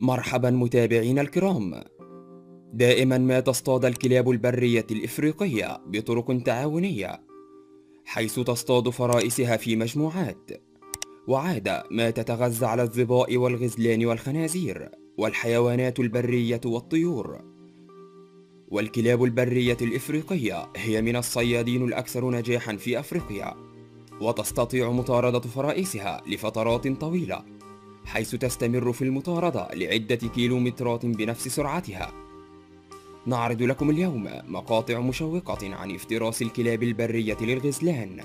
مرحبا متابعينا الكرام. دائما ما تصطاد الكلاب البرية الإفريقية بطرق تعاونية، حيث تصطاد فرائسها في مجموعات، وعادة ما تتغذى على الظباء والغزلان والخنازير والحيوانات البرية والطيور. والكلاب البرية الإفريقية هي من الصيادين الأكثر نجاحا في أفريقيا، وتستطيع مطاردة فرائسها لفترات طويلة، حيث تستمر في المطاردة لعدة كيلومترات بنفس سرعتها. نعرض لكم اليوم مقاطع مشوقة عن افتراس الكلاب البرية للغزلان.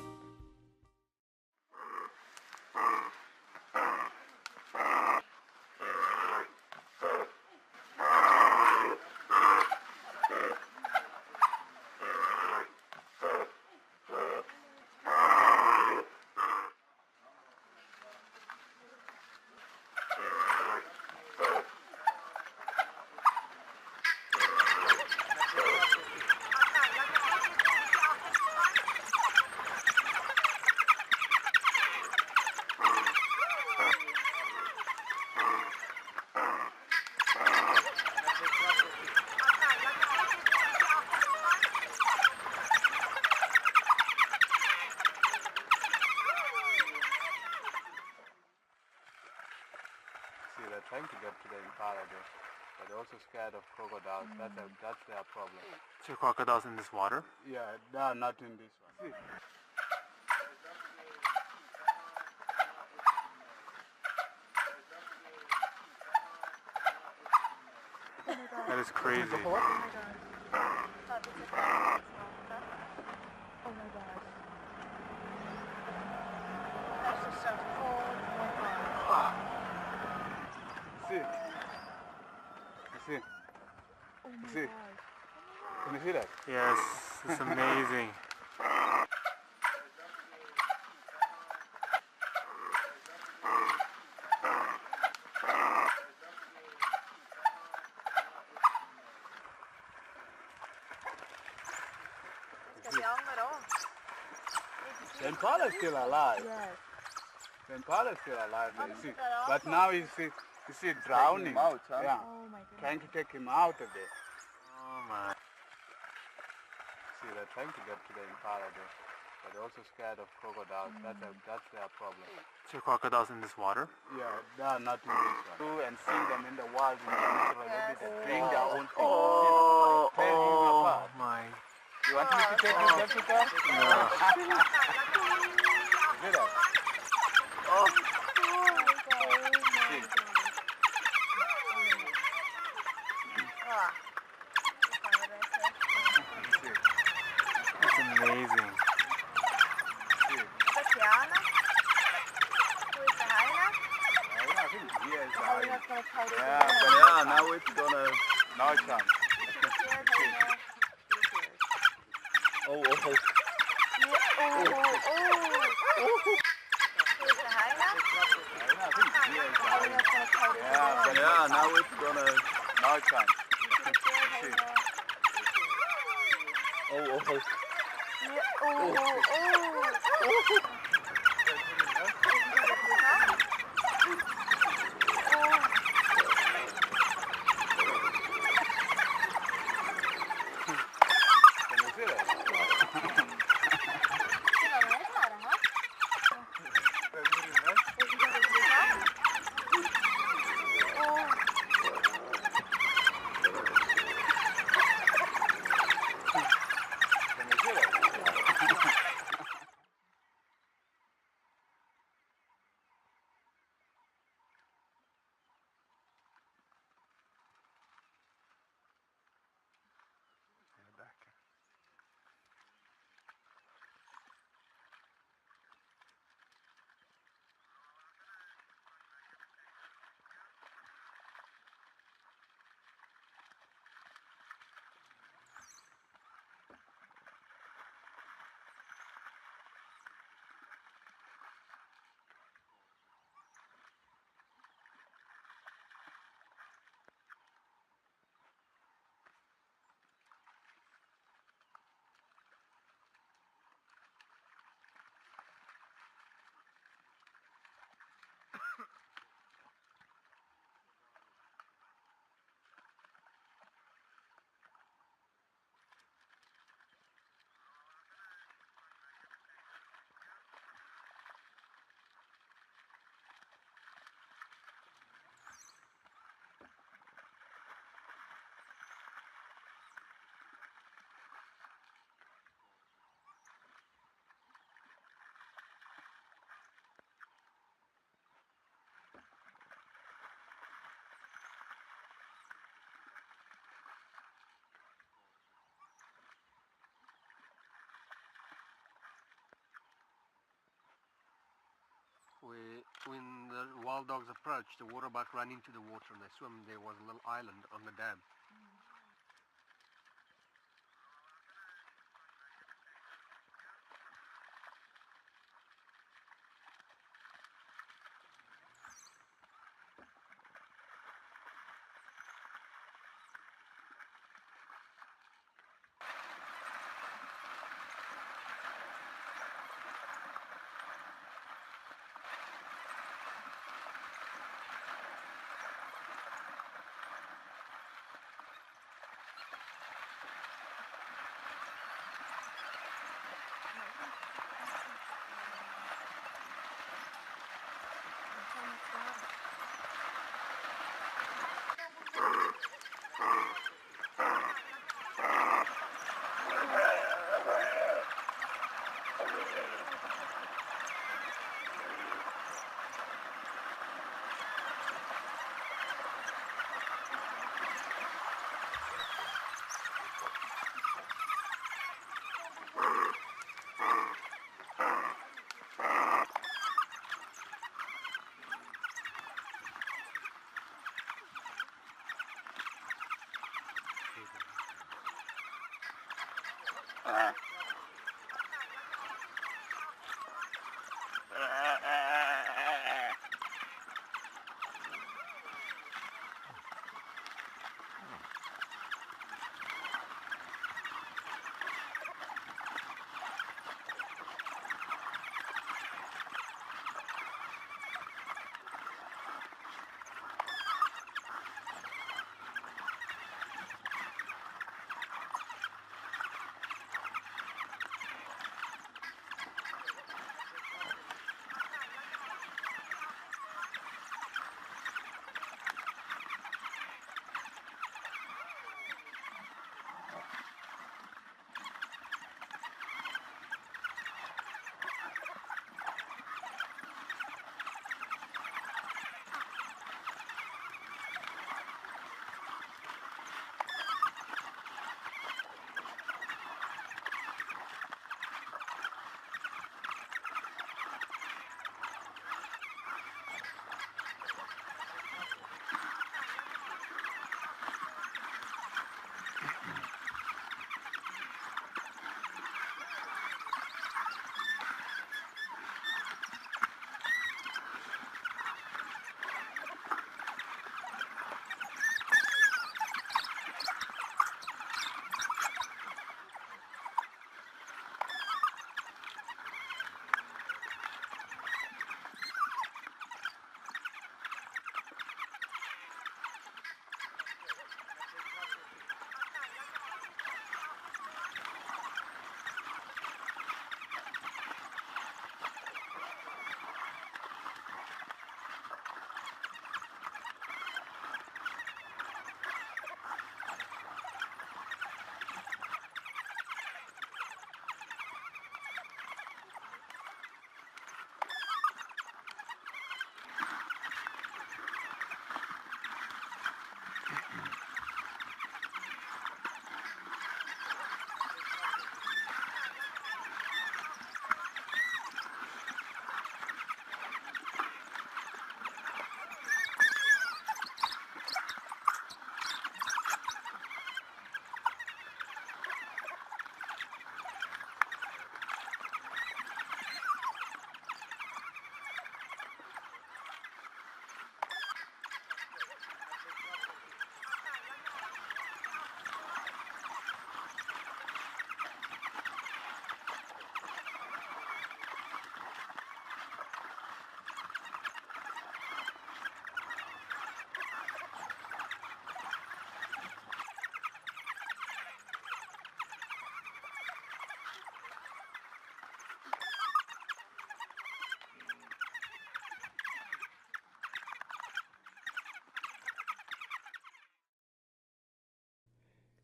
See, they're trying to get to the impala there, but they're also scared of crocodiles. That's their problem. So crocodiles in this water? Yeah, they are not in this one. See. That is crazy. Oh my god. That's just so cold. Oh my god. See. You see? Oh my See. god. Can you see that? Yes, it's amazing. The impala is still alive. Yes. The impala is still alive. You see. But now you see it drowning. out, huh? Yeah. Oh my god. Trying to take him out of there. Oh my. See, they're trying to get to the impala there, but they're also scared of crocodiles. That's their problem. So crocodiles in this water? Yeah, they are not in this one. Do and see them in the wild in the natural habitat. Bring their own thing. Oh, Tear him oh apart. my. You want me to take you, Jessica? No. See that? Oh my god. See. See. That's amazing. See. I think here is the Oh, hyena. that's gonna cut it. Yeah, but Yeah, now it's gonna. now it's on. Oh, oh, oh. I think here is the hyena. Yeah, but Yeah, now it's gonna. now it's on. Oh, oh, oh. Can you see that? Can you see that? when the wild dogs approached, the water buck ran into the water and they swim. There was a little island on the dam.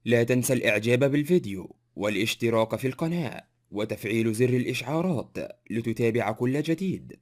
لا تنسى الإعجاب بالفيديو والاشتراك في القناة وتفعيل زر الإشعارات لتتابع كل جديد.